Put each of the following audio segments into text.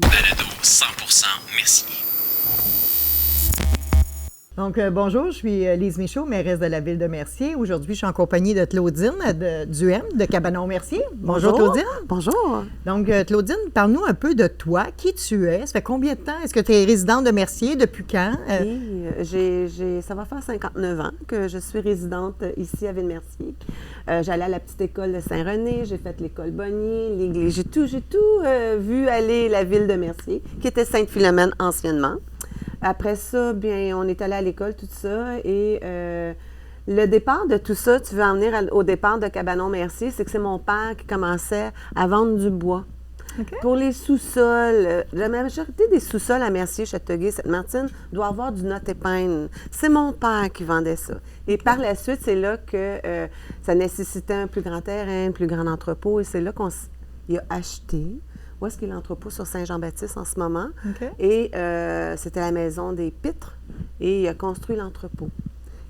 Balado 100% Mercier. Donc, bonjour, je suis Lise Michaud, mairesse de la ville de Mercier. Aujourd'hui, je suis en compagnie de Claudine du M de Cabanon-Mercier. Bonjour, Claudine. Bonjour. Donc, Claudine, parle-nous un peu de toi, qui tu es. Ça fait combien de temps? Est-ce que tu es résidente de Mercier? Depuis quand? Ça va faire 59 ans que je suis résidente ici à Ville-Mercier. J'allais à la petite école de Saint-René, j'ai fait l'école Bonnier, l'église. J'ai tout vu aller la ville de Mercier, qui était Sainte-Philomène anciennement. Après ça, bien, on est allé à l'école, tout ça, et le départ de tout ça, tu veux en venir au départ de Cabanon-Mercier, c'est que c'est mon père qui commençait à vendre du bois. OK. Pour les sous-sols, la majorité des sous-sols à Mercier, Châteauguay, Sainte-Martine doit avoir du note-épingle. C'est mon père qui vendait ça. Et par la suite, c'est là que ça nécessitait un plus grand terrain, un plus grand entrepôt, et c'est là qu'on a acheté. Où est-ce qu'il y a l'entrepôt sur Saint-Jean-Baptiste en ce moment? OK. Et c'était la maison des Pitres, et il a construit l'entrepôt.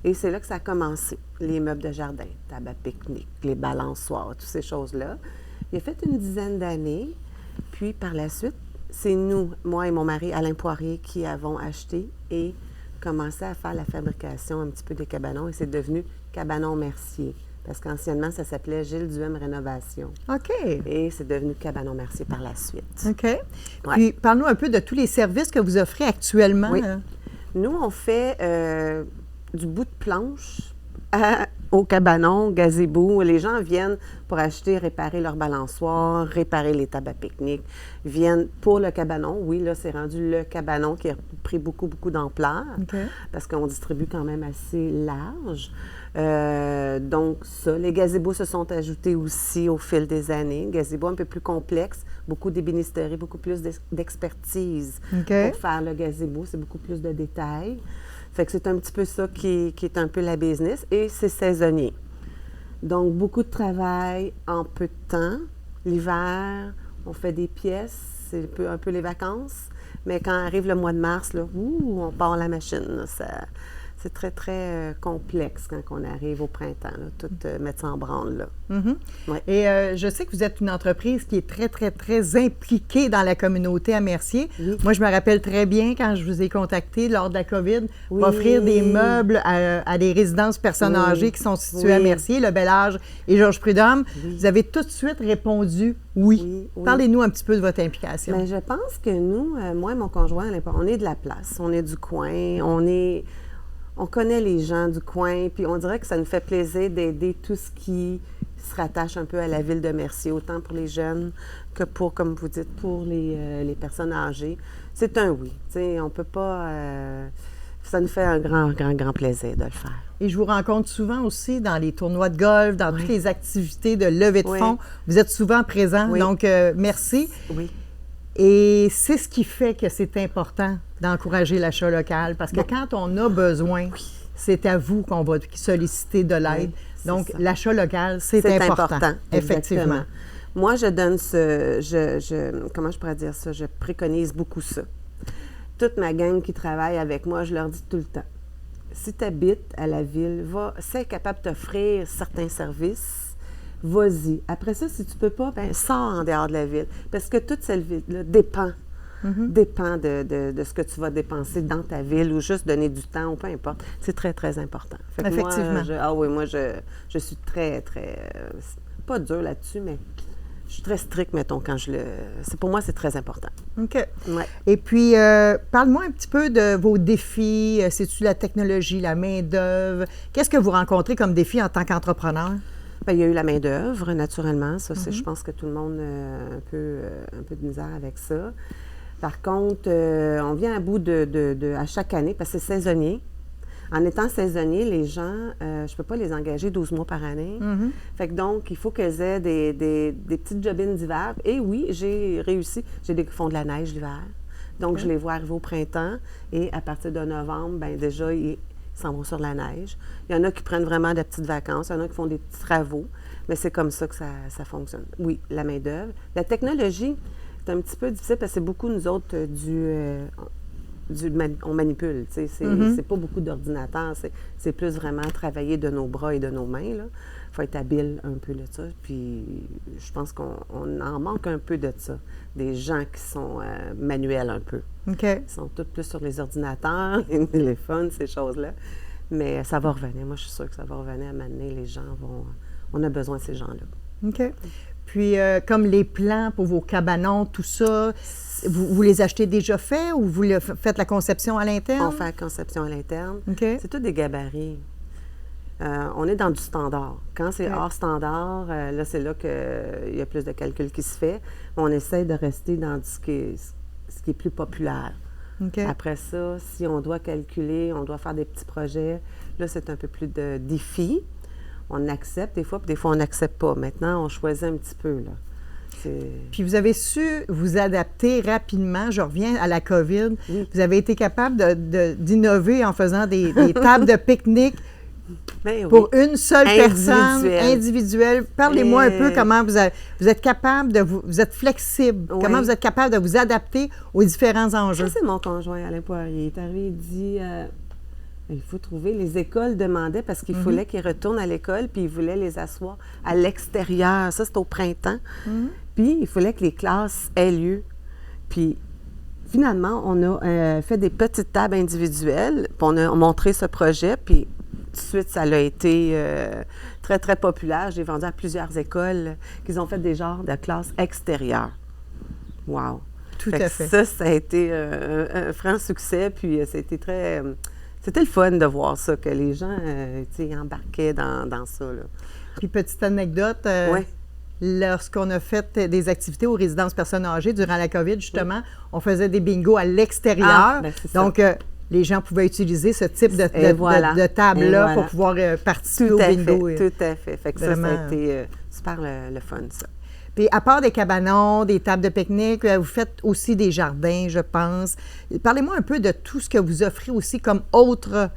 Et c'est là que ça a commencé, les meubles de jardin, tabac pique-nique, les balançoires, toutes ces choses-là. Il a fait une dizaine d'années, puis par la suite, c'est nous, moi et mon mari Alain Poirier, qui avons acheté et commencé à faire la fabrication un petit peu des cabanons, et c'est devenu Cabanon-Mercier. Parce qu'anciennement, ça s'appelait Gilles Duhem Rénovation. OK. Et c'est devenu Cabanon-Mercier par la suite. OK. Ouais. Puis, parle-nous un peu de tous les services que vous offrez actuellement. Oui. Nous, on fait du bout de planche au cabanon, gazebo. Les gens viennent pour acheter, réparer leur balançoire, réparer les tables à pique-nique, viennent pour le cabanon. Oui, là, c'est rendu le cabanon qui a pris beaucoup, beaucoup d'ampleur, OK. parce qu'on distribue quand même assez large. Donc, ça, les gazebos se sont ajoutés aussi au fil des années. Gazebo un peu plus complexe, beaucoup d'ébénisterie, beaucoup plus d'expertise OK. pour faire le gazebo. C'est beaucoup plus de détails. Fait que c'est un petit peu ça qui est un peu la business. Et c'est saisonnier. Donc, beaucoup de travail en peu de temps. L'hiver, on fait des pièces, c'est un peu les vacances. Mais quand arrive le mois de mars, là, on part la machine. Là, c'est très, très complexe quand on arrive au printemps, là, tout mettre ça en branle. Là. Mhm. Ouais. Et je sais que vous êtes une entreprise qui est très, très, très impliquée dans la communauté à Mercier. Oui. Moi, je me rappelle très bien quand je vous ai contacté lors de la COVID pour Oui. offrir des meubles à des résidences personnes Oui. âgées qui sont situées à Oui. Mercier, le Bel Âge et Georges Prudhomme. Oui. Vous avez tout de suite répondu oui. Oui, oui. Parlez-nous un petit peu de votre implication. Bien, je pense que nous, moi et mon conjoint, on est de la place, on est du coin, on connaît les gens du coin, puis on dirait que ça nous fait plaisir d'aider tout ce qui se rattache un peu à la ville de Mercier, autant pour les jeunes que pour, comme vous dites, pour les personnes âgées. C'est un oui. Tu sais, on peut pas... ça nous fait un grand plaisir de le faire. Et je vous rencontre souvent aussi dans les tournois de golf, dans toutes les activités de levée de Oui. fonds. Vous êtes souvent présent, Oui. donc merci. Oui. Et c'est ce qui fait que c'est important d'encourager l'achat local, parce que Bon. quand on a besoin, c'est à vous qu'on va solliciter de l'aide. Oui, c'est Donc, ça. l'achat local, c'est important. Effectivement. Exactement. Moi, je donne comment je pourrais dire ça? Je préconise beaucoup ça. Toute ma gang qui travaille avec moi, je leur dis tout le temps, si tu habites à la ville, si elle est capable de t'offrir certains services, vas-y. Après ça, si tu peux pas, bien, sors en dehors de la ville. Parce que toute cette ville-là dépend de ce que tu vas dépenser dans ta ville ou juste donner du temps ou peu importe. C'est très, très important. Fait que Effectivement. moi, je suis très, très... pas dure là-dessus, mais je suis très stricte, mettons, pour moi, c'est très important. OK. Ouais. Et puis, parle-moi un petit peu de vos défis. C'est-tu la technologie, la main-d'œuvre? Qu'est-ce que vous rencontrez comme défi en tant qu'entrepreneur? Bien, il y a eu la main-d'œuvre, naturellement. Ça, je pense que tout le monde a un peu de misère avec ça. Par contre, on vient à bout à chaque année, parce que c'est saisonnier. En étant saisonnier, les gens, je ne peux pas les engager 12 mois par année. Fait que donc, il faut qu'elles aient des petites jobines d'hiver. Et oui, j'ai réussi. J'ai des qui font de la neige l'hiver. Donc, je les vois arriver au printemps. Et à partir de novembre, bien déjà, ils s'en vont sur la neige. Il y en a qui prennent vraiment de petites vacances. Il y en a qui font des petits travaux. Mais c'est comme ça que ça fonctionne. Oui, la main-d'œuvre. La technologie, c'est un petit peu difficile parce que c'est beaucoup, nous autres, on manipule, tu sais, c'est pas beaucoup d'ordinateurs, c'est plus vraiment travailler de nos bras et de nos mains, là. Il faut être habile un peu de ça, puis je pense qu'on en manque un peu de ça, des gens qui sont manuels un peu. OK. Ils sont tous plus sur les ordinateurs, les téléphones, ces choses-là, mais ça va revenir. Moi, je suis sûre que ça va revenir à un moment donné, les gens vont... On a besoin de ces gens-là. OK. Puis, comme les plans pour vos cabanons, tout ça, vous les achetez déjà faits ou vous faites la conception à l'interne? On fait la conception à l'interne. OK. C'est tout des gabarits. On est dans du standard. Quand c'est hors standard, là, c'est là qu'il y a plus de calcul qui se fait. On essaie de rester dans ce qui est plus populaire. OK. Après ça, si on doit calculer, on doit faire des petits projets, là, c'est un peu plus de défi. On accepte des fois, puis des fois, on n'accepte pas. Maintenant, on choisit un petit peu, là. Puis vous avez su vous adapter rapidement. Je reviens à la COVID. Oui. Vous avez été capable d'innover en faisant des tables de pique-nique Ben pour oui. une seule personne individuelle. Parlez-moi un peu comment vous êtes capable vous êtes flexible. Oui. Comment vous êtes capable de vous adapter aux différents enjeux. Ça, c'est mon conjoint, Alain Poirier. Il est arrivé, il dit... il faut trouver. Les écoles demandaient parce qu'il fallait qu'ils retournent à l'école, puis ils voulaient les asseoir à l'extérieur. Ça, c'est au printemps. Puis, il fallait que les classes aient lieu. Puis, finalement, on a fait des petites tables individuelles, puis on a montré ce projet, puis tout de suite, ça a été très, très populaire. J'ai vendu à plusieurs écoles qui ont fait des genres de classes extérieures. Wow! Tout à fait. Ça a été un franc succès, puis ça a été très... C'était le fun de voir ça, que les gens embarquaient dans ça. Là. Puis, petite anecdote, Ouais. lorsqu'on a fait des activités aux résidences personnes âgées durant la COVID, justement, on faisait des bingos à l'extérieur. Ben, c'est ça. Donc, les gens pouvaient utiliser ce type de table-là Et voilà. pour pouvoir participer Tout au à bingo. fait, tout à fait. Fait que Vraiment. ça a été super le fun, ça. Puis, à part des cabanons, des tables de pique-nique, vous faites aussi des jardins, je pense. Parlez-moi un peu de tout ce que vous offrez aussi comme autres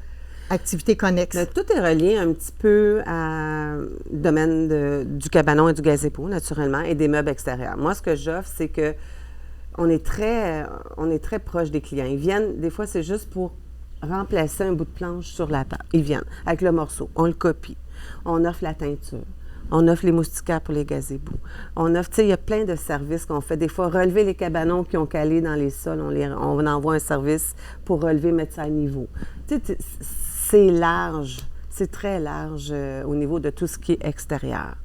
activités connexes. Tout est relié un petit peu au domaine du cabanon et du gazebo, naturellement, et des meubles extérieurs. Moi, ce que j'offre, c'est que on est très proche des clients. Ils viennent, des fois, c'est juste pour remplacer un bout de planche sur la table. Ils viennent avec le morceau, on le copie, on offre la teinture. On offre les moustiquaires pour les gazebos. On offre, tu sais, il y a plein de services qu'on fait. Des fois, relever les cabanons qui ont calé dans les sols, on envoie un service pour relever, mettre ça à niveau. Tu sais, c'est large, c'est très large au niveau de tout ce qui est extérieur.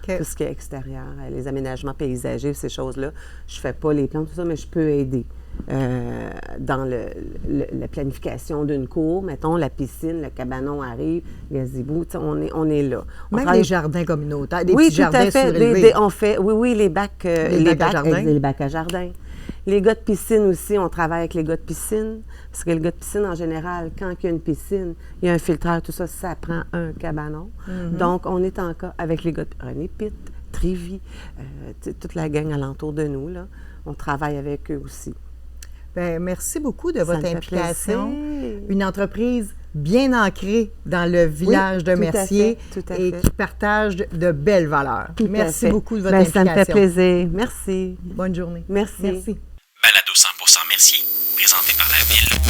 OK. Tout ce qui est extérieur, les aménagements paysagers, ces choses-là. Je ne fais pas les plans, tout ça, mais je peux aider. Dans la planification d'une cour, mettons, la piscine, le cabanon arrive, gazebo, on est là. Même les jardins communautaires, des oui, petits jardins tout à fait. surélevés. On fait, oui, les bacs à jardin. Les bacs à jardin. Les gars de piscine aussi, on travaille avec les gars de piscine. Parce que les gars de piscine, en général, quand il y a une piscine, il y a un filtreur, tout ça, ça prend un cabanon. Donc, on est encore avec les gars de René Pitt, Trévy, toute la gang alentour de nous, là. On travaille avec eux aussi. Bien, merci beaucoup de votre me fait implication. plaisir. Une entreprise bien ancrée dans le village de tout à Mercier fait, tout à et fait. qui partage de belles valeurs. Tout à Merci fait. beaucoup de votre Ben, implication. ça me fait plaisir. Merci. Bonne journée. Merci. Merci. Balado 100% Mercier, présenté par la Ville.